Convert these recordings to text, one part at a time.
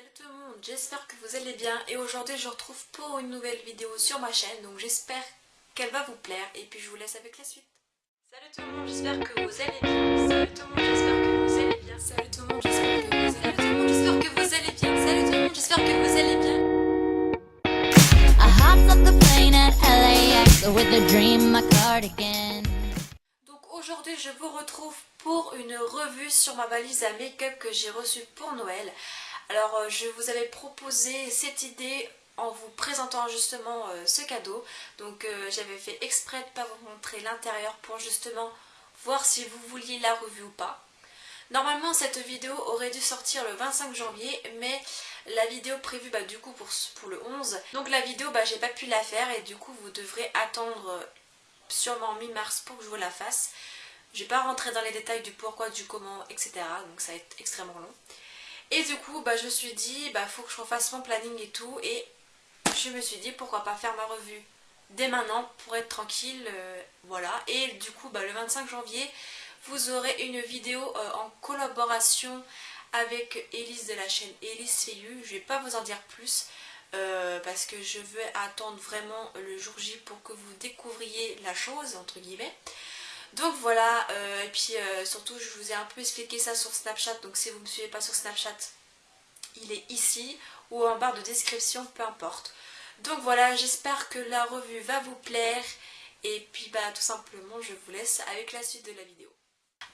Salut tout le monde, j'espère que vous allez bien et aujourd'hui je vous retrouve pour une nouvelle vidéo sur ma chaîne, donc j'espère qu'elle va vous plaire et puis je vous laisse avec la suite. Salut tout le monde, j'espère que vous allez bien. Salut tout le monde, j'espère que vous allez bien. Salut tout le monde, j'espère que vous allez bien. Salut tout le monde, j'espère que vous allez bien. Salut tout le monde, j'espère que vous allez bien. I hopped off the plane at LAX with a dream, my cardigan. Donc aujourd'hui je vous retrouve pour une revue sur ma valise à make-up que j'ai reçue pour Noël. Alors je vous avais proposé cette idée en vous présentant justement ce cadeau. Donc j'avais fait exprès de ne pas vous montrer l'intérieur pour justement voir si vous vouliez la revue ou pas. Normalement cette vidéo aurait dû sortir le 25 janvier mais la vidéo prévue du coup pour le 11. Donc la vidéo j'ai pas pu la faire et du coup vous devrez attendre sûrement mi-mars pour que je vous la fasse. Je vais pas rentrer dans les détails du pourquoi, du comment, etc. Donc ça va être extrêmement long. Et du coup je me suis dit faut que je refasse mon planning et tout et je me suis dit pourquoi pas faire ma revue dès maintenant pour être tranquille, voilà. Et du coup le 25 janvier vous aurez une vidéo en collaboration avec Elise de la chaîne Elise Feyu. Je vais pas vous en dire plus parce que je veux attendre vraiment le jour J pour que vous découvriez la chose entre guillemets. Donc voilà, et puis surtout je vous ai un peu expliqué ça sur Snapchat, donc si vous ne me suivez pas sur Snapchat, il est ici ou en barre de description, peu importe. Donc voilà, j'espère que la revue va vous plaire et puis tout simplement je vous laisse avec la suite de la vidéo.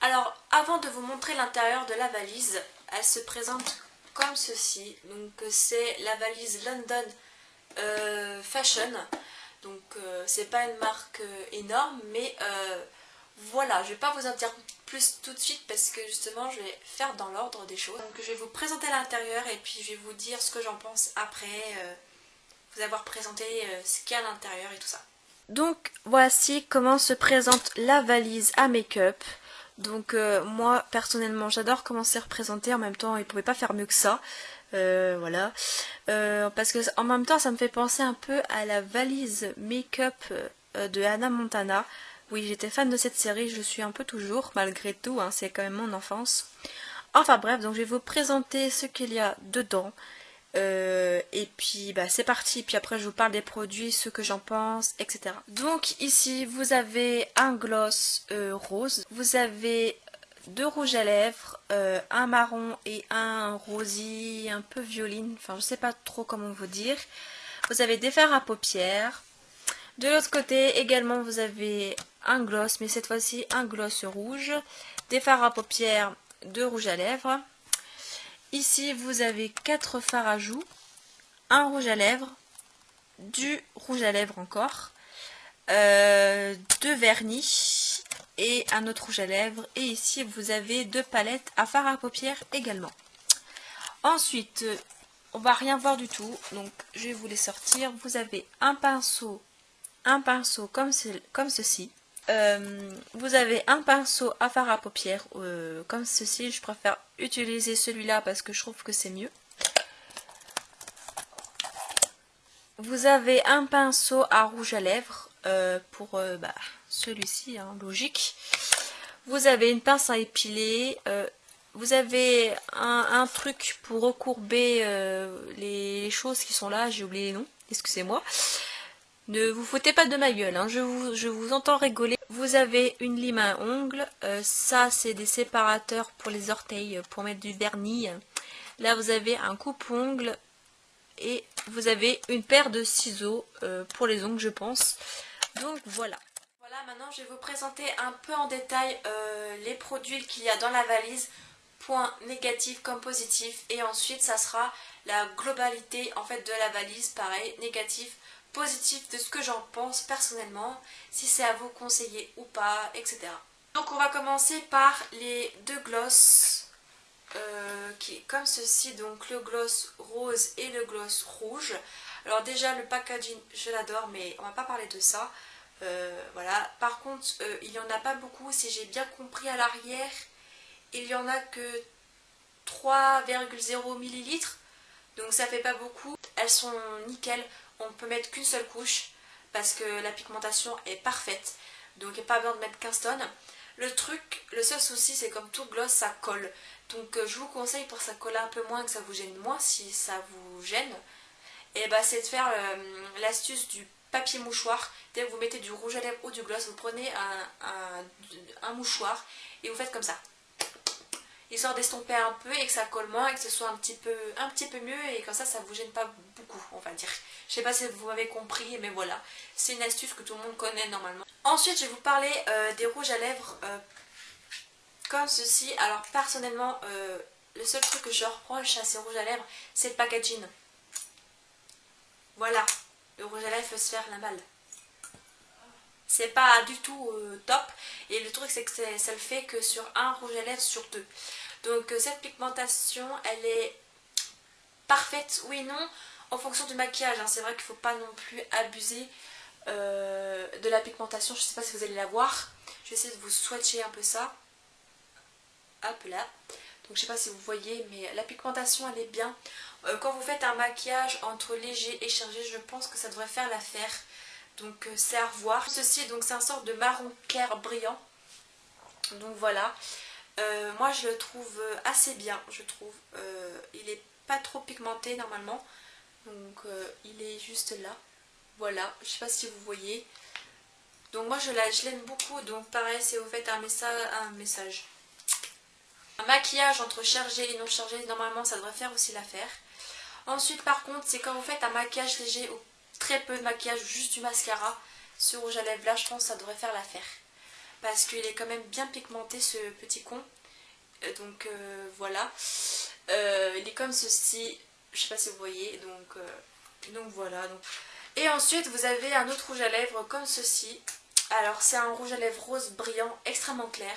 Alors avant de vous montrer l'intérieur de la valise, elle se présente comme ceci. Donc c'est la valise London Fashion. Donc c'est pas une marque énorme mais voilà, je vais pas vous en dire plus tout de suite parce que justement je vais faire dans l'ordre des choses. Donc je vais vous présenter l'intérieur et puis je vais vous dire ce que j'en pense après vous avoir présenté ce qu'il y a à l'intérieur et tout ça. Donc voici comment se présente la valise à make-up. Donc moi personnellement j'adore comment c'est représenté, en même temps il ne pouvait pas faire mieux que ça. Voilà, parce que en même temps ça me fait penser un peu à la valise make-up de Hannah Montana. Oui, j'étais fan de cette série, je suis un peu toujours, malgré tout, hein, c'est quand même mon enfance. Enfin bref, donc je vais vous présenter ce qu'il y a dedans. Et puis c'est parti, puis après je vous parle des produits, ce que j'en pense, etc. Donc ici vous avez un gloss rose, vous avez deux rouges à lèvres, un marron et un rosy un peu violine, enfin je sais pas trop comment vous dire. Vous avez des fards à paupières. De l'autre côté également vous avez un gloss, mais cette fois-ci un gloss rouge, des fards à paupières, deux rouges à lèvres. Ici vous avez 4 fards à joues, un rouge à lèvres, du rouge à lèvres encore, deux vernis et un autre rouge à lèvres. Et ici vous avez 2 palettes à fards à paupières également. Ensuite on va rien voir du tout, donc je vais vous les sortir. Vous avez un pinceau comme ceci. Vous avez un pinceau à fard à paupières comme ceci. Je préfère utiliser celui-là parce que je trouve que c'est mieux. Vous avez un pinceau à rouge à lèvres pour celui-ci, hein, logique. Vous avez une pince à épiler. Vous avez un truc pour recourber les choses qui sont là. J'ai oublié les noms, excusez-moi. Ne vous foutez pas de ma gueule, hein. Je vous entends rigoler. Vous avez une lime à ongles, ça c'est des séparateurs pour les orteils, pour mettre du vernis. Là vous avez un coupe-ongles et vous avez une paire de ciseaux pour les ongles je pense. Donc voilà. Voilà, maintenant je vais vous présenter un peu en détail les produits qu'il y a dans la valise, points négatifs comme positifs, et ensuite ça sera la globalité en fait de la valise, pareil, négatif, positif, de ce que j'en pense personnellement, si c'est à vous conseiller ou pas, etc. Donc on va commencer par les 2 gloss qui est comme ceci, donc le gloss rose et le gloss rouge. Alors déjà le packaging je l'adore mais on va pas parler de ça. Voilà, par contre il n'y en a pas beaucoup, si j'ai bien compris, à l'arrière il n'y en a que 3,0 ml, donc ça fait pas beaucoup. Elles sont nickel, on peut mettre qu'une seule couche parce que la pigmentation est parfaite, donc il n'y a pas besoin de mettre 15 tonnes. Le seul souci c'est comme tout gloss ça colle. Donc je vous conseille pour ça coller un peu moins, que ça vous gêne moins si ça vous gêne. Et bah c'est de faire l'astuce du papier mouchoir. Dès que vous mettez du rouge à lèvres ou du gloss, vous prenez un mouchoir et vous faites comme ça. Histoire d'estomper un peu et que ça colle moins et que ce soit un petit peu mieux, et comme ça vous gêne pas beaucoup, on va dire. Je sais pas si vous m'avez compris, mais voilà. C'est une astuce que tout le monde connaît normalement. Ensuite je vais vous parler des rouges à lèvres comme ceci. Alors personnellement le seul truc que je reproche à ces rouges à lèvres, c'est le packaging. Voilà, le rouge à lèvres peut se faire la malle. C'est pas du tout top, et le truc c'est que ça le fait que sur un rouge à lèvres sur deux. Donc cette pigmentation elle est parfaite, oui et non, en fonction du maquillage, hein. C'est vrai qu'il ne faut pas non plus abuser de la pigmentation. Je ne sais pas si vous allez la voir, je vais essayer de vous swatcher un peu ça. Hop là, donc je sais pas si vous voyez, mais la pigmentation elle est bien. Quand vous faites un maquillage entre léger et chargé, je pense que ça devrait faire l'affaire. Donc c'est à revoir. Ceci donc c'est un sort de marron clair brillant. Donc voilà. Moi je le trouve assez bien, je trouve. Il est pas trop pigmenté normalement. Donc il est juste là. Voilà, je sais pas si vous voyez. Donc moi je l'aime beaucoup. Donc pareil, si vous faites un maquillage entre chargé et non chargé, normalement ça devrait faire aussi l'affaire. Ensuite par contre, c'est quand vous faites un maquillage léger ou très peu de maquillage, juste du mascara, ce rouge à lèvres là, je pense que ça devrait faire l'affaire. Parce qu'il est quand même bien pigmenté ce petit con. Donc voilà. Il est comme ceci, je sais pas si vous voyez, donc voilà. Et ensuite vous avez un autre rouge à lèvres comme ceci. Alors c'est un rouge à lèvres rose brillant, extrêmement clair.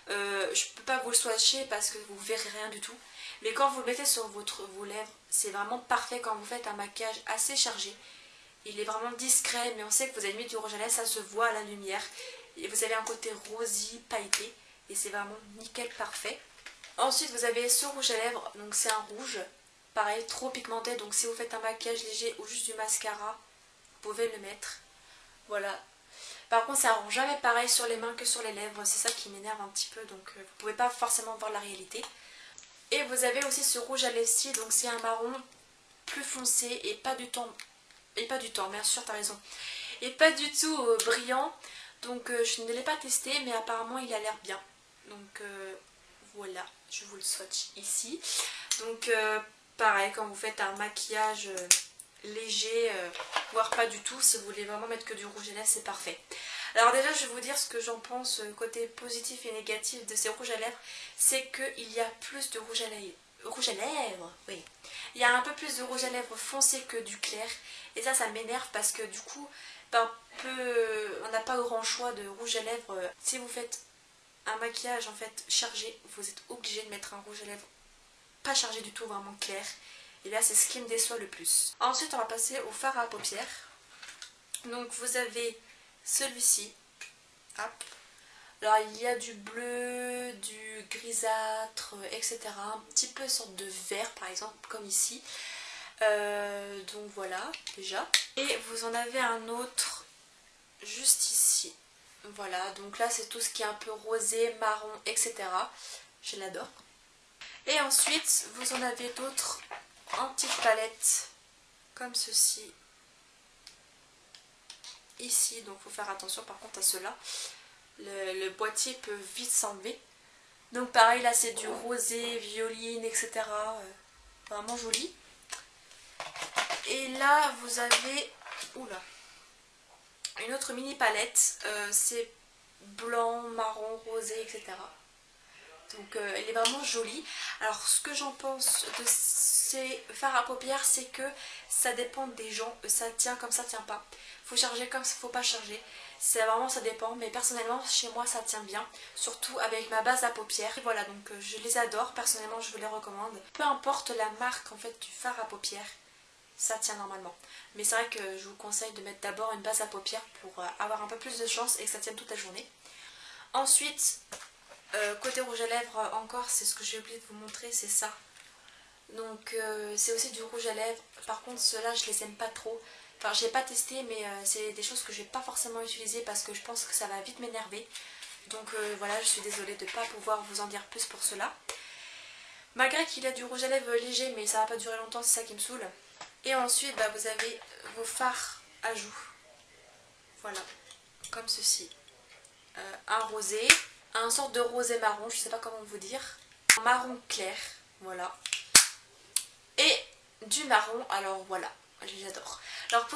Je peux pas vous le swatcher parce que vous verrez rien du tout. Mais quand vous le mettez sur vos lèvres, c'est vraiment parfait quand vous faites un maquillage assez chargé. Il est vraiment discret, mais on sait que vous avez mis du rouge à lèvres, ça se voit à la lumière. Et vous avez un côté rosy, pailleté, et c'est vraiment nickel, parfait. Ensuite vous avez ce rouge à lèvres, donc c'est un rouge, pareil, trop pigmenté. Donc si vous faites un maquillage léger ou juste du mascara, vous pouvez le mettre. Voilà. Par contre ça rend jamais pareil sur les mains que sur les lèvres, c'est ça qui m'énerve un petit peu, donc vous pouvez pas forcément voir la réalité. Et vous avez aussi ce rouge à lèvres, donc c'est un marron plus foncé et pas du temps, bien sûr t'as raison, et pas du tout brillant. Donc je ne l'ai pas testé, mais apparemment il a l'air bien. Donc voilà, je vous le swatch ici. Donc pareil, quand vous faites un maquillage léger, voire pas du tout, si vous voulez vraiment mettre que du rouge à lèvres, c'est parfait. Alors déjà je vais vous dire ce que j'en pense côté positif et négatif de ces rouges à lèvres. C'est qu'il y a plus de rouge à lèvres, oui. Il y a un peu plus de rouge à lèvres foncé que du clair. Et ça m'énerve parce que du coup, on n'a pas grand choix de rouge à lèvres. Si vous faites un maquillage en fait chargé, vous êtes obligé de mettre un rouge à lèvres pas chargé du tout, vraiment clair. Et là c'est ce qui me déçoit le plus. Ensuite on va passer au fard à paupières. Donc vous avez celui-ci. Hop. Alors il y a du bleu, du grisâtre, etc. Un petit peu sorte de vert par exemple, comme ici. Donc voilà déjà. Et vous en avez un autre juste ici. Voilà, donc là c'est tout ce qui est un peu rosé, marron, etc. Je l'adore. Et ensuite vous en avez d'autres en petites palettes comme ceci. Ici, donc il faut faire attention par contre à ceux-là. Le boîtier peut vite s'enlever. Donc pareil, là c'est du rosé, violine, etc. Vraiment joli. Et là vous avez oula, une autre mini palette. C'est blanc, marron, rosé, etc. Donc elle est vraiment jolie. Alors ce que j'en pense de ces fards à paupières, c'est que ça dépend des gens. Ça tient comme ça tient pas. Faut charger comme ça, faut pas charger. C'est vraiment, ça dépend, mais personnellement chez moi ça tient bien, surtout avec ma base à paupières. Et voilà, donc je les adore, personnellement je vous les recommande. Peu importe la marque en fait du fard à paupières, ça tient normalement. Mais c'est vrai que je vous conseille de mettre d'abord une base à paupières pour avoir un peu plus de chance et que ça tienne toute la journée. Ensuite, côté rouge à lèvres encore, c'est ce que j'ai oublié de vous montrer, c'est ça. Donc c'est aussi du rouge à lèvres. Par contre ceux-là je les aime pas trop. Enfin je l'ai pas testé, mais c'est des choses que je vais pas forcément utiliser parce que je pense que ça va vite m'énerver. Donc voilà, je suis désolée de ne pas pouvoir vous en dire plus pour cela. Malgré qu'il a du rouge à lèvres léger, mais ça va pas durer longtemps, c'est ça qui me saoule. Et ensuite, bah, vous avez vos fards à joues. Voilà, comme ceci. Un rosé, un sorte de rosé marron, je sais pas comment vous dire. Un marron clair, voilà. Et du marron, alors voilà, j'adore. Alors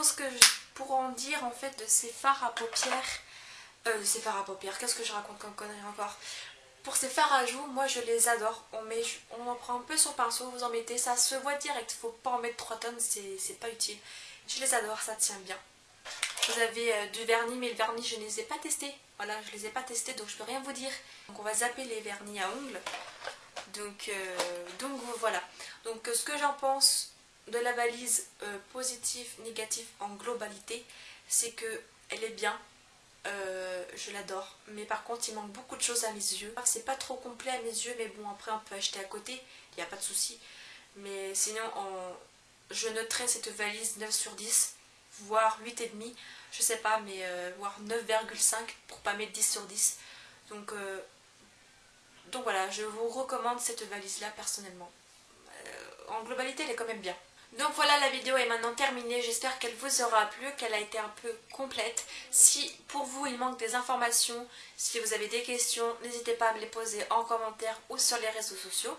pour en dire en fait de ces fards à paupières, qu'est-ce que je raconte comme connerie encore? Pour ces fards à joues, moi je les adore. On en prend un peu sur pinceau, vous en mettez, ça se voit direct, faut pas en mettre 3 tonnes, c'est pas utile. Je les adore, ça tient bien. Vous avez du vernis, mais le vernis je ne les ai pas testés. Voilà, je les ai pas testés donc je peux rien vous dire. Donc on va zapper les vernis à ongles. Donc voilà. Donc ce que j'en pense de la valise positif, négatif en globalité, c'est que elle est bien. Je l'adore, mais par contre il manque beaucoup de choses à mes yeux. C'est pas trop complet à mes yeux, mais bon, après on peut acheter à côté, il n'y a pas de souci. Mais sinon je noterais cette valise 9 sur 10, voire 8,5, je sais pas, mais voire 9,5 pour pas mettre 10 sur 10. Donc voilà, je vous recommande cette valise là personnellement. En globalité elle est quand même bien. Donc voilà, la vidéo est maintenant terminée, j'espère qu'elle vous aura plu, qu'elle a été un peu complète. Si pour vous il manque des informations, si vous avez des questions, n'hésitez pas à me les poser en commentaire ou sur les réseaux sociaux.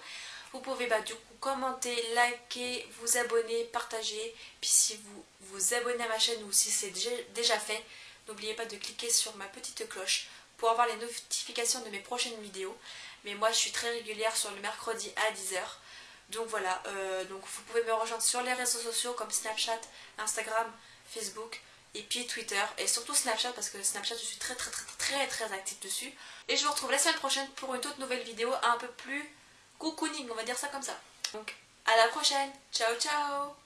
Vous pouvez du coup commenter, liker, vous abonner, partager. Puis si vous vous abonnez à ma chaîne ou si c'est déjà fait, n'oubliez pas de cliquer sur ma petite cloche pour avoir les notifications de mes prochaines vidéos. Mais moi je suis très régulière sur le mercredi à 10 h. Donc voilà, donc vous pouvez me rejoindre sur les réseaux sociaux comme Snapchat, Instagram, Facebook et puis Twitter. Et surtout Snapchat parce que Snapchat je suis très active dessus. Et je vous retrouve la semaine prochaine pour une toute nouvelle vidéo un peu plus cocooning, on va dire ça comme ça. Donc à la prochaine, ciao ciao.